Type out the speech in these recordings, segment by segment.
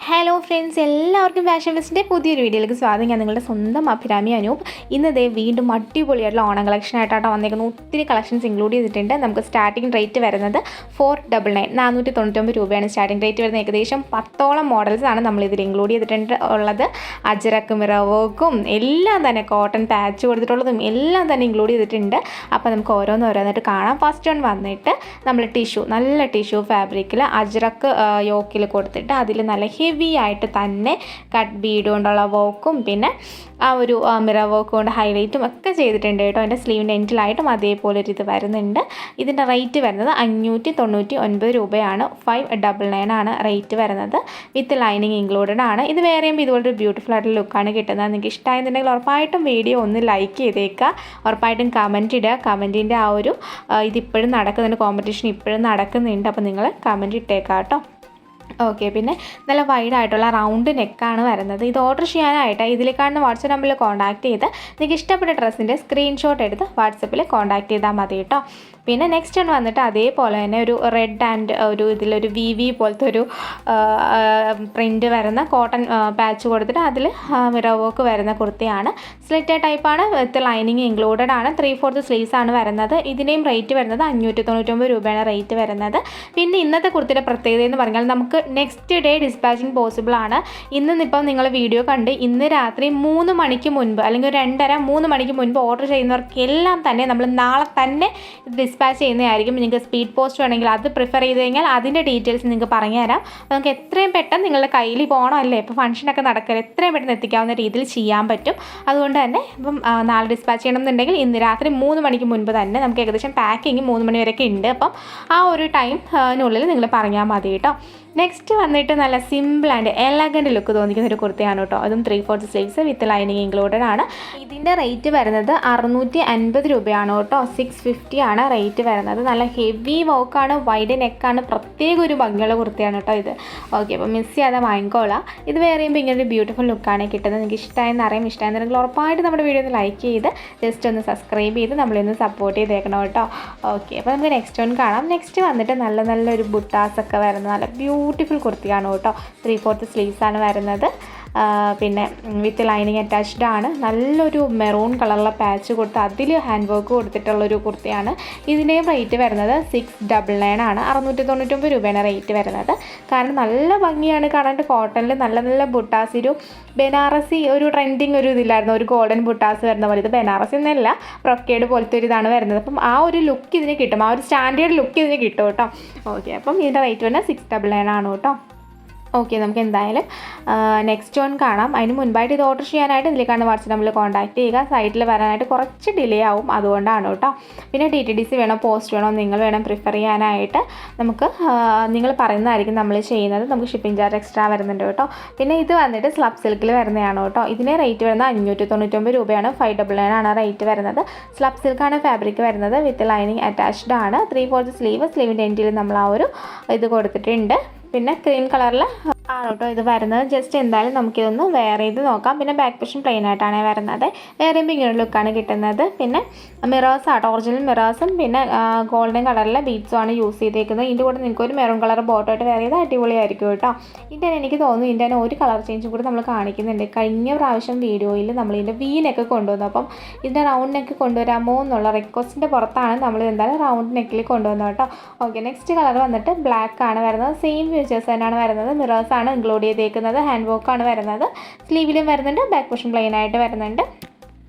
Hello friends, എല്ലാവർക്കും fashion ഫെസ്റ്റിൻ്റെ പുതിയൊരു വീഡിയോയിലേക്ക് സ്വാഗതം. ഞാൻ നിങ്ങളുടെ സ്വന്തം അഭിരാമി അനൂപ്. ഇന്നതേ വീണ്ടും അടിപൊളിയായിട്ടുള്ള ഓണം കളക്ഷൻ ആയിട്ടാണ് വന്നേക്കുന്നത്. ഒത്തിരി കളക്ഷൻസ് ഇൻക്ലൂഡ് ചെയ്തിട്ടുണ്ട്. നമുക്ക് സ്റ്റാർട്ടിംഗ് റേറ്റ് വരുന്നത് 499 499 രൂപയാണ് സ്റ്റാർട്ടിംഗ് റേറ്റ് വരുന്നത്. ഏകദേശം 10ഓളം മോഡൽസാണ് നമ്മളിതിൽ ഇൻക്ലൂഡ് ചെയ്തിട്ടുണ്ട് ഉള്ളത്. അജറക്ക് മിറർ വർക്കും എല്ലാം തന്നെ കോട്ടൺ പാച്ച് കൊടുത്തിട്ടുള്ളതും എല്ലാം തന്നെ ഇൻക്ലൂഡ് ചെയ്തിട്ടുണ്ട്. അപ്പോൾ നമുക്ക് ഓരോന്നായിട്ട് കാണാം. ഫസ്റ്റ് വൺ വന്നിട്ട് നമ്മൾ നല്ല ടിഷ്യൂ ഫാബ്രിക്കിൽ അജറക്ക് യോക്കിൽ കൊടുത്തിട്ട് അതിൽ നല്ല ഹെവി ആയിട്ട് തന്നെ കട്ട് ബീഡ് കൊണ്ടുള്ള വർക്കും പിന്നെ ആ ഒരു മിറർ വർക്ക് കൊണ്ട് ഹൈലൈറ്റും ഒക്കെ ചെയ്തിട്ടുണ്ട് കേട്ടോ. എൻ്റെ സ്ലീവിൻ്റെ എൻഡിലായിട്ടും അതേപോലെ ഒരു ഇത് വരുന്നുണ്ട്. ഇതിൻ്റെ റേറ്റ് വരുന്നത് 599 രൂപയാണ്. 599 ആണ് റേറ്റ് വരുന്നത്. വിത്ത് ലൈനിങ് ഇൻക്ലൂഡഡ് ആണ്. ഇത് വേറെ ചെയ്യുമ്പോൾ ഇതുപോലൊരു ബ്യൂട്ടിഫുൾ ആയിട്ടുള്ള ലുക്കാണ് കിട്ടുന്നത്. നിങ്ങൾക്ക് ഇഷ്ടമായെന്നുണ്ടെങ്കിൽ ഉറപ്പായിട്ടും വീഡിയോ ഒന്ന് ലൈക്ക് ചെയ്തേക്കുക. ഉറപ്പായിട്ടും കമൻറ്റ് ഇടുക. കമൻറ്റിൻ്റെ ആ ഒരു ഇതിപ്പോഴും നടക്കുന്നുണ്ട്, കോമ്പറ്റീഷൻ ഇപ്പോഴും നടക്കുന്നുണ്ട്. അപ്പോൾ നിങ്ങൾ കമൻറ്റ് ഇട്ടേക്കാം കേട്ടോ. ഓക്കെ, പിന്നെ നല്ല വൈഡായിട്ടുള്ള റൗണ്ട് നെക്കാണ് വരുന്നത്. ഇത് ഓർഡർ ചെയ്യാനായിട്ട് ഇതിൽ കാണുന്ന വാട്സപ്പ് നമ്പറിൽ കോൺടാക്ട് ചെയ്ത് നിങ്ങൾക്ക് ഇഷ്ടപ്പെട്ട ഡ്രസ്സിൻ്റെ സ്ക്രീൻഷോട്ട് എടുത്ത് വാട്സപ്പിൽ കോൺടാക്ട് ചെയ്താൽ മതി കേട്ടോ. പിന്നെ നെക്സ്റ്റ് ആണ് വന്നിട്ട് അതേപോലെ തന്നെ ഒരു റെഡ് ആൻഡ് ഒരു ഇതിലൊരു വി പോലത്തെ ഒരു പ്രിൻറ്റ് വരുന്ന കോട്ടൺ പാച്ച് കൊടുത്തിട്ട് അതിൽ മിറർ വർക്ക് വരുന്ന കുർത്തിയാണ്. സ്ലിറ്റർ ടൈപ്പാണ്, വിത്ത് ലൈനിങ് ഇൻക്ലൂഡഡ് ആണ്. 3/4 സ്ലീവ്സ് ആണ് വരുന്നത്. ഇതിൻ്റെയും റേറ്റ് വരുന്നത് 599 രൂപയാണ് റേറ്റ് വരുന്നത്. പിന്നെ ഇന്നത്തെ കുർത്തിയുടെ പ്രത്യേകത എന്ന് പറഞ്ഞാൽ നമുക്ക് നെക്സ്റ്റ് ഡേ ഡിസ്പാച്ചിങ് പോസിബിൾ ആണ്. ഇന്നിപ്പം നിങ്ങൾ വീഡിയോ കണ്ട് ഇന്ന് രാത്രി 3 മണിക്ക് മുൻപ് അല്ലെങ്കിൽ ഒരു 2:30-3 മണിക്ക് മുൻപ് ഓർഡർ ചെയ്യുന്നവർക്കെല്ലാം തന്നെ നമ്മൾ നാളെ തന്നെ ഡിസ്പാച്ച് ചെയ്യുന്നതായിരിക്കും. നിങ്ങൾക്ക് സ്പീഡ് പോസ്റ്റ് വേണമെങ്കിൽ അത് പ്രിഫർ ചെയ്ത് കഴിഞ്ഞാൽ അതിൻ്റെ ഡീറ്റെയിൽസ് നിങ്ങൾക്ക് പറഞ്ഞുതരാം. അപ്പോൾ നമുക്ക് എത്രയും പെട്ടെന്ന് നിങ്ങളുടെ കയ്യിൽ പോകണം അല്ലേ, ഇപ്പോൾ ഫംഗ്ഷനൊക്കെ നടക്കരുത്, എത്രയും പെട്ടെന്ന് എത്തിക്കാവുന്ന രീതിയിൽ ചെയ്യാൻ പറ്റും. അതുകൊണ്ട് തന്നെ ഇപ്പം നാളെ ഡിസ്പാച്ച് ചെയ്യണമെന്നുണ്ടെങ്കിൽ ഇന്ന് രാത്രി 3 മണിക്ക് മുൻപ് തന്നെ നമുക്ക് ഏകദേശം പാക്കിങ് 3 മണി വരെയൊക്കെ ഉണ്ട്. അപ്പം ആ ഒരു ടൈമിനുള്ളിൽ നിങ്ങൾ പറഞ്ഞാൽ മതി കേട്ടോ. നെക്സ്റ്റ് വന്നിട്ട് നല്ല സിമ്പിൾ ആൻഡ് എലഗൻറ്റ് ലുക്ക് തോന്നിക്കുന്ന ഒരു കുർത്തിയാണ് കേട്ടോ. അതും 3/4 സ്ലീവ്സ് വിത്ത് ലൈനിങ് ഇൻക്ലൂഡഡ് ആണ്. ഇതിൻ്റെ റേറ്റ് വരുന്നത് 650 രൂപയാണ് കേട്ടോ. 650 ആണ് റേറ്റ് വരുന്നത്. നല്ല ഹെവി വർക്കാണ്, വൈഡ് നെക്കാണ്, പ്രത്യേക ഒരു ഭംഗിയുള്ള കുർത്തിയാണ് കേട്ടോ ഇത്. ഓക്കെ, അപ്പോൾ മിസ് ചെയ്യാതെ വാങ്ങിക്കോളാം. ഇത് വേറെ ചെയ്യുമ്പോൾ ഇങ്ങനെ ഒരു ബ്യൂട്ടിഫുൾ ലുക്കാണ് കിട്ടുന്നത്. നിങ്ങൾക്ക് ഇഷ്ടമായെന്ന് അറിയാം. ഇഷ്ടമായെന്നുണ്ടെങ്കിൽ ഉറപ്പായിട്ട് നമ്മുടെ വീഡിയോ ഒന്ന് ലൈക്ക് ചെയ്ത് ജസ്റ്റ് ഒന്ന് സബ്സ്ക്രൈബ് ചെയ്ത് നമ്മളൊന്ന് സപ്പോർട്ട് ചെയ്തേക്കണം കേട്ടോ. ഓക്കെ, അപ്പോൾ നമുക്ക് നെക്സ്റ്റ് വൺ കാണാം. നെക്സ്റ്റ് വന്നിട്ട് നല്ലൊരു ബുട്ടാസൊക്കെ വരുന്ന നല്ല ബ്യൂട്ടിഫുൾ കുർത്തിയാണ് കേട്ടോ. 3/4 സ്ലീവ്സ് ആണ് വരുന്നത്. പിന്നെ വിത്ത് ലൈനിങ് അറ്റാച്ച്ഡ് ആണ്. നല്ലൊരു മെറൂൺ കളറുള്ള പാച്ച് കൊടുത്ത് അതിൽ ഹാൻഡ് വർക്ക് കൊടുത്തിട്ടുള്ളൊരു കുർത്തിയാണ്. ഇതിൻ്റെയും റേറ്റ് വരുന്നത് 699 ആണ്. 699 രൂപയാണ് റേറ്റ് വരുന്നത്. കാരണം നല്ല ഭംഗിയാണ് കാണാണ്ട്. കോട്ടണിൽ നല്ല ബുട്ടാസ്, ഒരു ബനാറസി ഒരു ട്രെൻഡിങ് ഒരു ഇതില്ലായിരുന്നു, ഒരു ഗോൾഡൻ ബുട്ടാസ് വരുന്ന പോലെ. ഇത് ബനാറസി എന്നല്ല, ബ്രൊക്കേഡ് പോലത്തെ ഒരു ഇതാണ് വരുന്നത്. അപ്പം ആ ഒരു ലുക്ക് ഇതിന് കിട്ടും, ആ ഒരു സ്റ്റാൻഡേർഡ് ലുക്ക് ഇതിന് കിട്ടും കേട്ടോ. ഓക്കെ, അപ്പം ഇതിൻ്റെ റേറ്റ് വരുന്നത് 699 ആണ് കേട്ടോ. ഓക്കെ, നമുക്ക് എന്തായാലും നെക്സ്റ്റ് വൺ കാണാം. അതിന് മുൻപായിട്ട് ഇത് ഓർഡർ ചെയ്യാനായിട്ട് ഇതിൽ കാണുന്ന വാട്സപ്പ് നമ്പറിൽ കോൺടാക്ട് ചെയ്യുക. സൈറ്റിൽ വരാനായിട്ട് കുറച്ച് ഡിലേ ആവും, അതുകൊണ്ടാണ് കേട്ടോ. പിന്നെ DTDC വേണോ പോസ്റ്റ് വേണോ നിങ്ങൾ വേണം പ്രിഫർ ചെയ്യാനായിട്ട് നമുക്ക് നിങ്ങൾ പറയുന്നതായിരിക്കും നമ്മൾ ചെയ്യുന്നത്. നമുക്ക് ഷിപ്പിംഗ് ചാർജ് എക്സ്ട്രാ വരുന്നുണ്ട് കേട്ടോ. പിന്നെ ഇത് വന്നിട്ട് സ്ലബ് സിൽക്കിൽ വരുന്നതാണ് കേട്ടോ. ഇതിന് റേറ്റ് വരുന്നത് 599 രൂപയാണ്. 599 ആണ് റേറ്റ് വരുന്നത്. സ്ലബ് സിൽക്കാണ് ഫാബ്രിക് വരുന്നത്. വിത്ത് ലൈനിങ് അറ്റാച്ച്ഡ് ആണ്. 3/4 സ്ലീവിൻ്റെ എൻഡിൽ നമ്മൾ ആ ഒരു ഇത് കൊടുത്തിട്ടുണ്ട്. പിന്നെ ക്രീം കളറിൽ ആണ് കേട്ടോ ഇത് വരുന്നത്. ജസ്റ്റ് എന്തായാലും നമുക്കിതൊന്ന് വെയർ ചെയ്ത് നോക്കാം. പിന്നെ ബാക്ക് പോർഷൻ പ്ലെയിൻ ആയിട്ടാണ് വരുന്നത്. വേറെ ഇങ്ങനെ ലുക്കാണ് കിട്ടുന്നത്. പിന്നെ മിറേഴ്സ് ആട്ടോ, ഒറിജിനൽ മിറേഴ്സും പിന്നെ ഗോൾഡൻ കളറിലെ ബീഡ്സും ആണ് യൂസ് ചെയ്തേക്കുന്നത്. ഇതിൻ്റെ കൂടെ നിങ്ങൾക്ക് ഒരു മെറൂൺ കളർ ബോട്ടമായിട്ട് വെയർ ചെയ്ത് അടിപൊളിയായിരിക്കും കേട്ടോ. ഇതിൻ്റെ എനിക്ക് തോന്നുന്നു ഇതിൻ്റെ ഒരു കളർ ചേഞ്ചും കൂടി നമ്മൾ കാണിക്കുന്നുണ്ട്. കഴിഞ്ഞ പ്രാവശ്യം വീഡിയോയിൽ നമ്മൾ ഇതിൻ്റെ വീനൊക്കെ കൊണ്ടുവന്നു. അപ്പം ഇതിൻ്റെ റൗണ്ട് നെക്ക് കൊണ്ടുവരാമോ എന്നുള്ള റിക്വസ്റ്റിൻ്റെ പുറത്താണ് നമ്മൾ എന്തായാലും റൗണ്ട് നെക്കിൽ കൊണ്ടുവന്നത് കേട്ടോ. ഓക്കെ, നെക്സ്റ്റ് കളർ വന്നിട്ട് ബ്ലാക്ക് ആണ് വരുന്നത്. സെയിം ഫീച്ചേഴ്സ് തന്നെയാണ് വരുന്നത്. മിറേഴ്സ് ആണ് ഇൻക്ലൂഡ് ചെയ്തേക്കുന്നത്. ഹാൻഡ് വർക്കാണ് വരുന്നത്. സ്ലീവിലും വരുന്നുണ്ട്, ബാക്ക് പോർഷൻ പ്ലെയിൻ ആയിട്ട് വരുന്നുണ്ട്.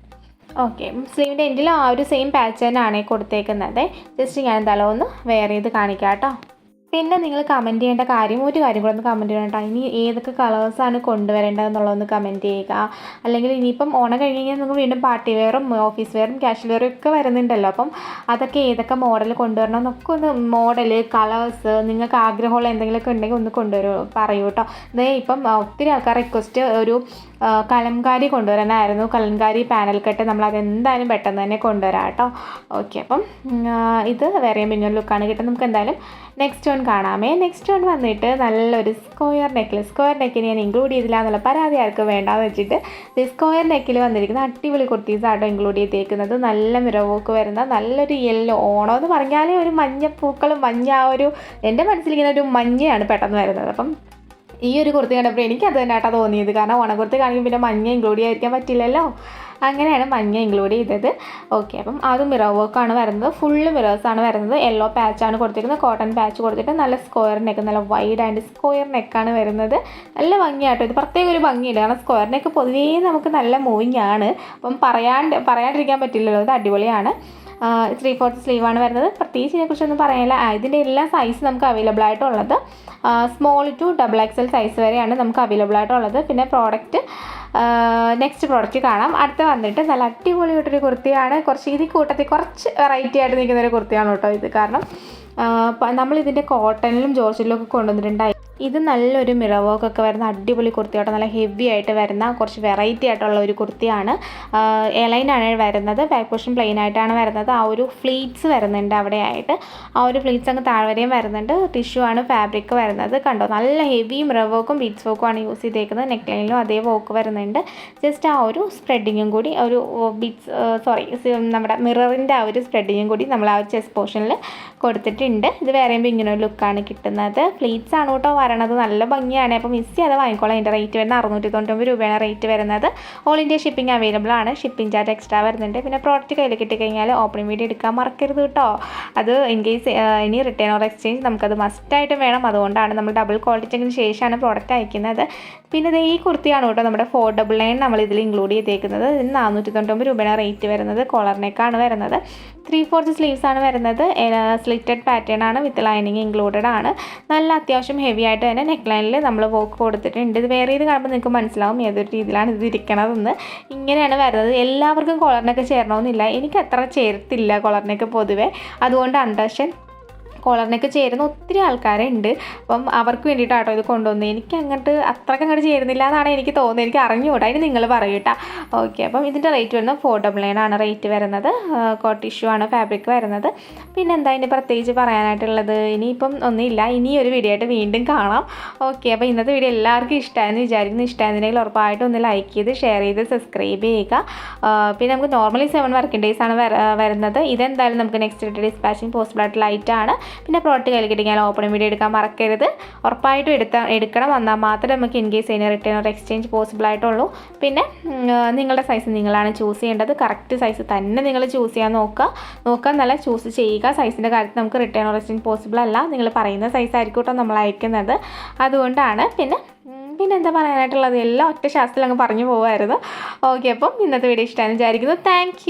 ഓക്കെ, സ്ലീവിൻ്റെ എൻഡിൽ ആ ഒരു സെയിം പാച്ച് തന്നെയാണ് കൊടുത്തേക്കുന്നത്. ജസ്റ്റ് ഞാൻ എന്തായാലും ഒന്ന് വെയർ ചെയ്ത് കാണിക്കാം കേട്ടോ. പിന്നെ നിങ്ങൾ കമൻറ്റ് ചെയ്യേണ്ട ഒരു കാര്യം കൂടെ ഒന്ന് കമൻറ്റ് ചെയ്യണം കേട്ടോ. ഇനി ഏതൊക്കെ കളേഴ്സാണ് കൊണ്ടുവരേണ്ടതെന്നുള്ളതൊന്ന് കമൻറ്റ് ചെയ്യുക. അല്ലെങ്കിൽ ഇനിയിപ്പം ഓണം കഴിഞ്ഞ് കഴിഞ്ഞാൽ നിങ്ങൾക്ക് വീണ്ടും പാർട്ടി വെയറും ഓഫീസ് വെയറും കാഷ്വൽ വെയറും ഒക്കെ വരുന്നുണ്ടല്ലോ. അപ്പം അതൊക്കെ ഏതൊക്കെ മോഡൽ കൊണ്ടുവരണം എന്നൊക്കെ ഒന്ന് മോഡൽ കളേഴ്സ് നിങ്ങൾക്ക് ആഗ്രഹമുള്ള എന്തെങ്കിലുമൊക്കെ ഉണ്ടെങ്കിൽ ഒന്ന് പറയൂ കേട്ടോ. ഇപ്പം ഒത്തിരി ആൾക്കാർ റിക്വസ്റ്റ് ഒരു കലംകാരി കൊണ്ടുവരാനായിരുന്നു. കലംകാരി പാനൽ കട്ട് നമ്മളതെന്തായാലും പെട്ടെന്ന് തന്നെ കൊണ്ടുവരാം കേട്ടോ. ഓക്കെ, അപ്പം ഇത് വേറെ പിന്നെ ലുക്കാണ് കിട്ടുന്നത്. നമുക്ക് എന്തായാലും നെക്സ്റ്റ് വൺ കാണാമേ. നെക്സ്റ്റ് വൺ വന്നിട്ട് നല്ലൊരു സ്ക്വയർ നെക്കിന് ഞാൻ ഇൻക്ലൂഡ് ചെയ്തില്ല എന്നുള്ള പരാതി ആർക്കും വേണ്ടാന്ന് വെച്ചിട്ട് സ്ക്വയർ നെക്കിൽ വന്നിരിക്കുന്ന അടിപൊളി കുർത്തീസാട്ടോ ഇൻക്ലൂഡ് ചെയ്തേക്കുന്നത്. നല്ല മിറർ വർക്ക് വരുന്ന നല്ലൊരു യെല്ലോ, ഓണം എന്ന് പറഞ്ഞാൽ ഒരു മഞ്ഞ പൂക്കളും മഞ്ഞ ആ ഒരു എൻ്റെ മനസ്സിലിങ്ങനെ ഒരു മഞ്ഞയാണ് പെട്ടെന്ന് വരുന്നത്. അപ്പം ഈ ഒരു കുർത്തി കണ്ടപ്പോൾ എനിക്ക് അത് തന്നെ തോന്നിയത്. കാരണം ഓണക്കുർത്തി കാണിക്കും പിന്നെ മഞ്ഞ ഇൻക്ലൂഡ് ചെയ്യാതിരിക്കാൻ പറ്റില്ലല്ലോ, അങ്ങനെയാണ് മഞ്ഞ ഇൻക്ലൂഡ് ചെയ്തത്. ഓക്കെ, അപ്പം അത് മിറർ വർക്കാണ് വരുന്നത്, ഫുള്ള് മിറേഴ്സാണ് വരുന്നത്. യെല്ലോ പാച്ചാണ് കൊടുത്തിരിക്കുന്നത്, കോട്ടൺ പാച്ച് കൊടുത്തിട്ട് നല്ല സ്ക്വയർ നെക്ക്, നല്ല വൈഡ് ആൻഡ് സ്ക്വയർ നെക്കാണ് വരുന്നത്. നല്ല ഭംഗിയാട്ടോ, ഇത് പ്രത്യേക ഒരു ഭംഗിയുണ്ട്. കാരണം സ്ക്വയർ നെക്ക് പൊതുവേ നമുക്ക് നല്ല മൂവിങ് ആണ്, അപ്പം പറയാണ്ടിരിക്കാൻ പറ്റില്ലല്ലോ, ഇത് അടിപൊളിയാണ്. 3/4 സ്ലീവാണ് വരുന്നത്. പ്രത്യേകിച്ച് ഇതിനെക്കുറിച്ചൊന്നും പറയാനില്ല. ഇതിൻ്റെ എല്ലാ സൈസ് നമുക്ക് അവൈലബിൾ ആയിട്ടുള്ളത് സ്മോൾ ടു XXL സൈസ് വരെയാണ് നമുക്ക് അവൈലബിൾ ആയിട്ടുള്ളത്. പിന്നെ പ്രോഡക്റ്റ് നെക്സ്റ്റ് പ്രോഡക്റ്റ് കാണാം. അടുത്ത വന്നിട്ട് നല്ല അടിപൊളിയായിട്ടൊരു കുർത്തിയാണ്. ഇതിൽ കൂട്ടത്തിൽ കുറച്ച് വെറൈറ്റി ആയിട്ട് നിൽക്കുന്നൊരു കുർത്തിയാണ് കേട്ടോ ഇത്. കാരണം നമ്മളിതിൻ്റെ കോട്ടണിലും ജോർജറ്റിലും ഒക്കെ കൊണ്ടുവന്നിട്ടുണ്ടായി. ഇത് നല്ലൊരു മിറർ വർക്കൊക്കെ വരുന്ന അടിപൊളി കുർത്തിയാട്ടോ, നല്ല ഹെവി ആയിട്ട് വരുന്ന കുറച്ച് വെറൈറ്റി ആയിട്ടുള്ള ഒരു കുർത്തിയാണ്. എലൈനാണ് വരുന്നത്, ബാക്ക് പോർഷൻ പ്ലെയിൻ ആയിട്ടാണ് വരുന്നത്. ആ ഒരു ഫ്ലീറ്റ്സ് വരുന്നുണ്ട് അവിടെ ആയിട്ട്, ആ ഒരു ഫ്ലീറ്റ്സ് അങ്ങ് താഴ്വരെയും വരുന്നുണ്ട്. ടിഷ്യൂ ആണ് ഫാബ്രിക് വരുന്നത്. കണ്ടോ, നല്ല ഹെവി മിറർ വർക്കും ബീഡ്സ് വർക്കും ആണ് യൂസ് ചെയ്തേക്കുന്നത്. നെക്ക് ലൈനിലും അതേ വർക്ക് വരുന്നുണ്ട്. ജസ്റ്റ് ആ ഒരു സ്പ്രെഡിങ്ങും കൂടി, ഒരു നമ്മുടെ മിററിൻ്റെ ആ ഒരു സ്പ്രെഡിങ്ങും കൂടി നമ്മൾ ആ ചെസ്റ്റ് പോർഷനിൽ കൊടുത്തിട്ടുണ്ട്. ഇത് വേറെയുമ്പോൾ ഇങ്ങനെ ഒരു ലുക്കാണ് കിട്ടുന്നത്. ഫ്ലീറ്റ്സ് ആണ് കേട്ടോ വരണത്, നല്ല ഭംഗിയാണ്. അപ്പോൾ മിസ് ചെയ്യാതെ വാങ്ങിക്കോളാം. അതിൻ്റെ റേറ്റ് വരുന്നത് 699 രൂപയാണ് റേറ്റ് വരുന്നത്. ഓൾ ഇന്ത്യ ഷിപ്പിംഗ് അവൈലബിൾ ആണ്. ഷിപ്പിംഗ് ചാർജ് എക്സ്ട്രാ വരുന്നുണ്ട്. പിന്നെ പ്രോഡക്റ്റ് കയ്യിൽ കിട്ടിക്കഴിഞ്ഞാൽ ഓപ്പണിംഗ് വീഡിയോ എടുക്കാൻ മറക്കരുത് കേട്ടോ. അത് ഇൻ കേസ് ഇനി റിട്ടേൺ ഓർ എക്സ്ചേഞ്ച് നമുക്കത് മസ്റ്റായിട്ട് വേണം. അതുകൊണ്ടാണ് നമ്മൾ ഡബിൾ ക്വാളിറ്റി ചെക്കിന് ശേഷമാണ് പ്രോഡക്റ്റ് അയക്കുന്നത്. പിന്നെ ഈ കുർത്തിയാണ് കേട്ടോ നമ്മുടെ 499 നമ്മൾ ഇതിൽ ഇൻക്ലൂഡ് ചെയ്തേക്കുന്നത്. ഇതിന് 499 രൂപയാണ് റേറ്റ് വരുന്നത്. കോളർ നെക്കാണ് വരുന്നത്. 3/4 സ്ലീവ്സ് ആണ് വരുന്നത്. സ്ലിറ്റഡ് പാറ്റേൺ ആണ്, വിത്ത് ലൈനിങ് ഇൻക്ലൂഡഡ് ആണ്. നല്ല അത്യാവശ്യം ഹെവി ആയിട്ട് തന്നെ നെക്ക് ലൈനിൽ നമ്മൾ വർക്ക് കൊടുത്തിട്ടുണ്ട്. ഇത് വേറെ ഇത് കാണുമ്പോൾ നിങ്ങൾക്ക് മനസ്സിലാവും ഏതൊരു രീതിയിലാണ് ഇത് ഇരിക്കണതെന്ന്. ഇങ്ങനെയാണ് വരുന്നത്. എല്ലാവർക്കും കോളറിനൊക്കെ ചേരണമെന്നില്ല, എനിക്ക് അത്ര ചേർത്തില്ല കോളറിനൊക്കെ പൊതുവേ. അതുകൊണ്ട് അണ്ടർഷൻ കോളറിനൊക്കെ ചേരുന്ന ഒത്തിരി ആൾക്കാരുണ്ട്. അപ്പം അവർക്ക് വേണ്ടിയിട്ടാട്ടോ ഇത് കൊണ്ടുവന്നത്. എനിക്ക് അത്രയ്ക്ക് ചേരുന്നില്ല എന്നാണ് എനിക്ക് തോന്നുന്നത്. എനിക്ക് അറിഞ്ഞുകൂടാ, അതിന് നിങ്ങൾ പറയൂട്ടാ. ഓക്കെ, അപ്പം ഇതിൻ്റെ റേറ്റ് വരുന്നത് 499 ആണ് റേറ്റ് വരുന്നത്. കോട്ട് ടിഷ്യൂ ആണ് ഫാബ്രിക് വരുന്നത്. പിന്നെന്താ ഇതിന് പ്രത്യേകിച്ച് പറയാനായിട്ടുള്ളത്? ഇനിയിപ്പം ഒന്നുമില്ല, ഇനിയൊരു വീഡിയോ ആയിട്ട് വീണ്ടും കാണാം. ഓക്കെ, അപ്പോൾ ഇന്നത്തെ വീഡിയോ എല്ലാവർക്കും ഇഷ്ടമായെന്ന് വിചാരിക്കുന്നു. ഇഷ്ടമായിരുന്നെങ്കിൽ ഉറപ്പായിട്ടും ഒന്ന് ലൈക്ക് ചെയ്ത് ഷെയർ ചെയ്ത് സബ്സ്ക്രൈബ് ചെയ്യുക. പിന്നെ നമുക്ക് നോർമലി 7 വർക്കിംഗ് ഡേയ്സ് ആണ് വരുന്നത്. ഇതെന്തായാലും നമുക്ക് നെക്സ്റ്റ് ഡിസ്പാച്ചിങ് പോസിബിൾ ആയിട്ട് ലൈറ്റാണ്. പിന്നെ പ്രോഡക്റ്റ് കയ്യിൽ കിട്ടിയാൽ ഓപ്പണിംഗ് വീഡിയോ എടുക്കാൻ മറക്കരുത്. ഉറപ്പായിട്ടും എടുക്കണം. വന്നാൽ മാത്രമേ നമുക്ക് ഇൻ കേസ് അതിന് റിട്ടേൺ ഓർ എക്സ്ചേഞ്ച് പോസിബിൾ ആയിട്ടുള്ളൂ. പിന്നെ നിങ്ങളുടെ സൈസ് നിങ്ങളാണ് ചൂസ് ചെയ്യേണ്ടത്. കറക്റ്റ് സൈസ് തന്നെ നിങ്ങൾ ചൂസ് ചെയ്യാൻ നോക്കുക നല്ല ചൂസ് ചെയ്യുക. സൈസിൻ്റെ കാര്യത്തിൽ നമുക്ക് റിട്ടേൺ ഓർ എക്സ്ചേഞ്ച് പോസിബിൾ അല്ല. നിങ്ങൾ പറയുന്ന സൈസ് ആയിരിക്കും കേട്ടോ നമ്മൾ അയക്കുന്നത്. അതുകൊണ്ടാണ്. പിന്നെ എന്താ പറയാനായിട്ടുള്ളത്? എല്ലാം ഒറ്റ ശാസ്ത്രത്തിൽ അങ്ങ് പറഞ്ഞു പോകുമായിരുന്നു. ഓക്കെ, അപ്പം ഇന്നത്തെ വീഡിയോ ഇഷ്ടമാണെന്ന് വിചാരിക്കുന്നു. താങ്ക്